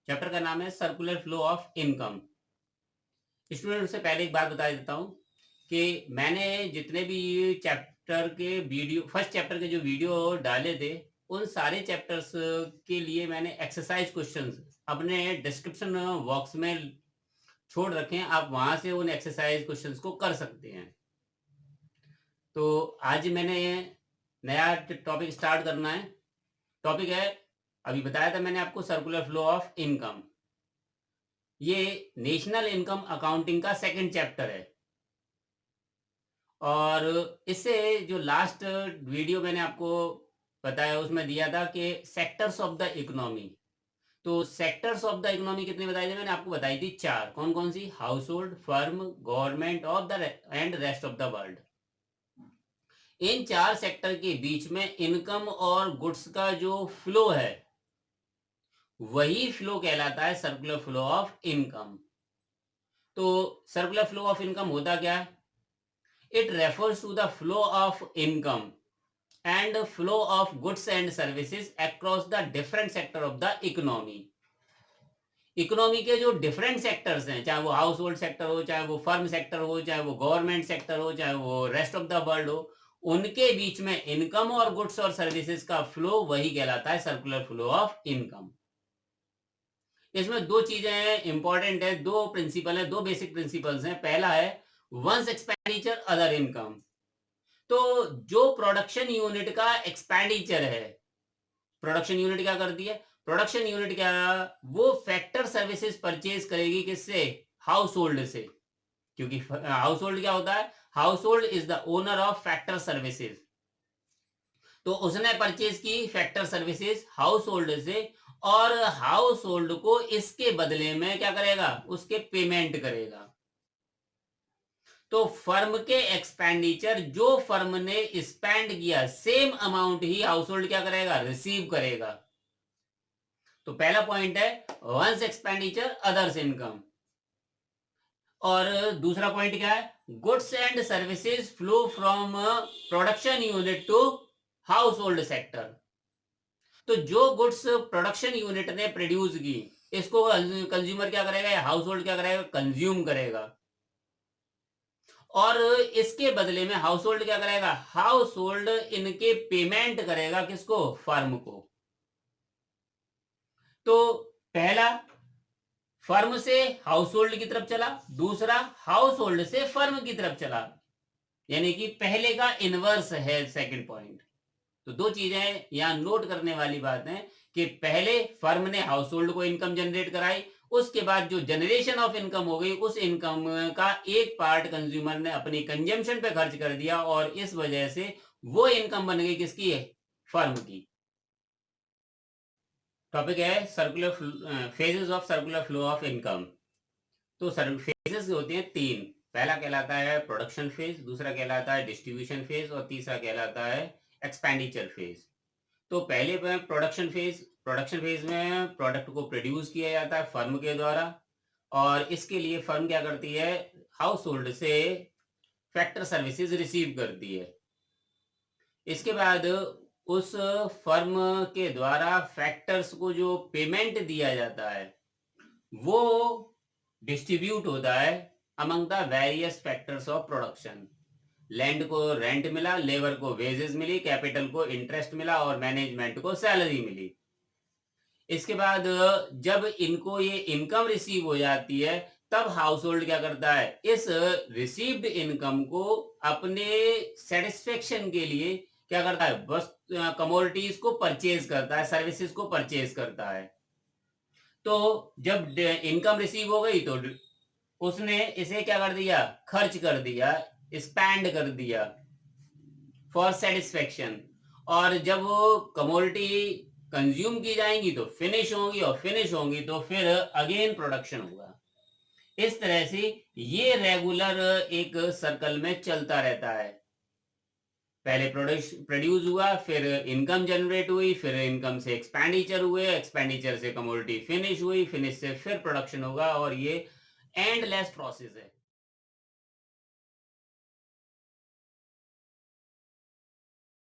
Chapter का नाम है circular flow of income. Student से पहले एक बात बता देता हूँ कि मैंने जितने भी चैप्टर के वीडियो फर्स्ट चैप्टर के जो वीडियो डाले थे उन सारे चैप्टर्स के लिए मैंने एक्सरसाइज क्वेश्चंस अपने डिस्क्रिप्शन बॉक्स में छोड़ रखे हैं। आप वहां से उन एक्सरसाइज क्वेश्चंस को कर सकते हैं। तो आज मैंने नया टॉपिक स्टार्ट करना है। टॉपिक है, अभी बताया था मैंने आपको, सर्कुलर फ्लो ऑफ इनकम। ये नेशनल इनकम अकाउंटिंग का सेकंड चैप्टर है। और इससे जो लास्ट वीडियो मैंने आपको बताया उसमें दिया था कि सेक्टर्स ऑफ द इकोनॉमी। तो सेक्टर्स ऑफ द इकोनॉमी कितने बताए थे मैंने आपको? बताई थी चार। कौन कौन सी? Household, firm, government of the and rest of the world. इन चार सेक्टर के बीच में इनकम और गुड्स का जो फ्लो है वही फ्लो कहलाता है सर्कुलर फ्लो ऑफ इनकम। तो सर्कुलर फ्लो ऑफ इनकम होता क्या है? It refers to the flow of income and flow of goods and services across the different sector of the economy. Economy के जो डिफरेंट सेक्टर्स हैं, चाहे वो house hold sector हो, चाहे वो फर्म सेक्टर हो, चाहे वो गवर्नमेंट सेक्टर हो, चाहे वो रेस्ट ऑफ द वर्ल्ड हो, उनके बीच में इनकम और गुड्स और सर्विसेज का फ्लो वही कहलाता है सर्कुलर फ्लो ऑफ इनकम। इसमें दो चीजें इंपॉर्टेंट है, दो प्रिंसिपल है, दो बेसिक प्रिंसिपल्स हैं। पहला है वंस एक्सपेंडिचर अदर इनकम। तो जो प्रोडक्शन यूनिट का एक्सपेंडिचर है, प्रोडक्शन यूनिट क्या करती है? प्रोडक्शन यूनिट क्या, वो फैक्टर सर्विसेज परचेज करेगी किससे? हाउस होल्ड से। क्योंकि हाउस होल्ड क्या होता है? House hold is the owner of factor services. तो उसने परचेज की फैक्टर सर्विसेज हाउस होल्ड से, और हाउस होल्ड को इसके बदले में क्या करेगा? उसके पेमेंट करेगा। तो फर्म के एक्सपेंडिचर जो फर्म ने स्पेंड किया, सेम अमाउंट ही हाउस होल्ड क्या करेगा? रिसीव करेगा। तो पहला पॉइंट है वंस एक्सपेंडिचर अदर्स इनकम। और दूसरा पॉइंट क्या है? Goods and services flow from production unit to household sector. तो जो गुड्स प्रोडक्शन यूनिट ने प्रोड्यूस की, इसको कंज्यूमर क्या करेगा? हाउस होल्ड क्या करेगा? कंज्यूम करेगा। और इसके बदले में हाउस होल्ड क्या करेगा? हाउस होल्ड इनके पेमेंट करेगा किसको? फर्म को। तो पहला फर्म से हाउस होल्ड की तरफ चला, दूसरा हाउस होल्ड से फर्म की तरफ चला, यानी कि पहले का इनवर्स है सेकंड पॉइंट। तो दो चीजें यहां नोट करने वाली बात है कि पहले फर्म ने हाउस होल्ड को इनकम जनरेट कराई, उसके बाद जो जनरेशन ऑफ इनकम हो गई, उस इनकम का एक पार्ट कंज्यूमर ने अपनी कंजम्पशन पे खर्च कर दिया, और इस वजह से वो इनकम बन गई किसकी? है? फर्म की। टॉपिक है circular phases of circular flow of income. तो फेजेस होते हैं तीन। पहला कहलाता है प्रोडक्शन फेज, दूसरा कहलाता है डिस्ट्रीब्यूशन फेज, और तीसरा कहलाता है एक्सपेंडिचर फेज। तो पहले में प्रोडक्शन फेज। प्रोडक्शन फेज में प्रोडक्ट को प्रोड्यूस किया जाता है फर्म के द्वारा, और इसके लिए फर्म क्या करती है? हाउस होल्ड से फैक्टर सर्विसेज रिसीव करती है। इसके बाद उस फर्म के द्वारा फैक्टर्स को जो पेमेंट दिया जाता है वो डिस्ट्रीब्यूट होता है among the various factors of production. Land को रेंट मिला, लेबर को वेजेस मिली, कैपिटल को इंटरेस्ट मिला, और मैनेजमेंट को सैलरी मिली। इसके बाद जब इनको ये इनकम रिसीव हो जाती है, तब हाउस होल्ड क्या करता है? इस रिसीव्ड इनकम को अपने सेटिस्फेक्शन के लिए क्या करता है? बस कमोडिटीज को परचेज करता है, सर्विसेज को परचेज करता है। तो जब इनकम रिसीव हो गई तो उसने इसे क्या कर दिया? खर्च कर दिया, स्पेंड कर दिया फॉर सेटिस्फेक्शन। और जब वो कमोडिटी कंज्यूम की जाएंगी तो फिनिश होंगी, और फिनिश होंगी तो फिर अगेन प्रोडक्शन होगा। इस तरह से ये रेगुलर एक सर्कल में चलता रहता है। पहले प्रोड्यूस हुआ, फिर इनकम जनरेट हुई, फिर इनकम से एक्सपेंडिचर हुए, एक्सपेंडिचर से कमोडिटी फिनिश हुई, फिनिश से फिर प्रोडक्शन होगा, और ये एंडलेस प्रोसेस है।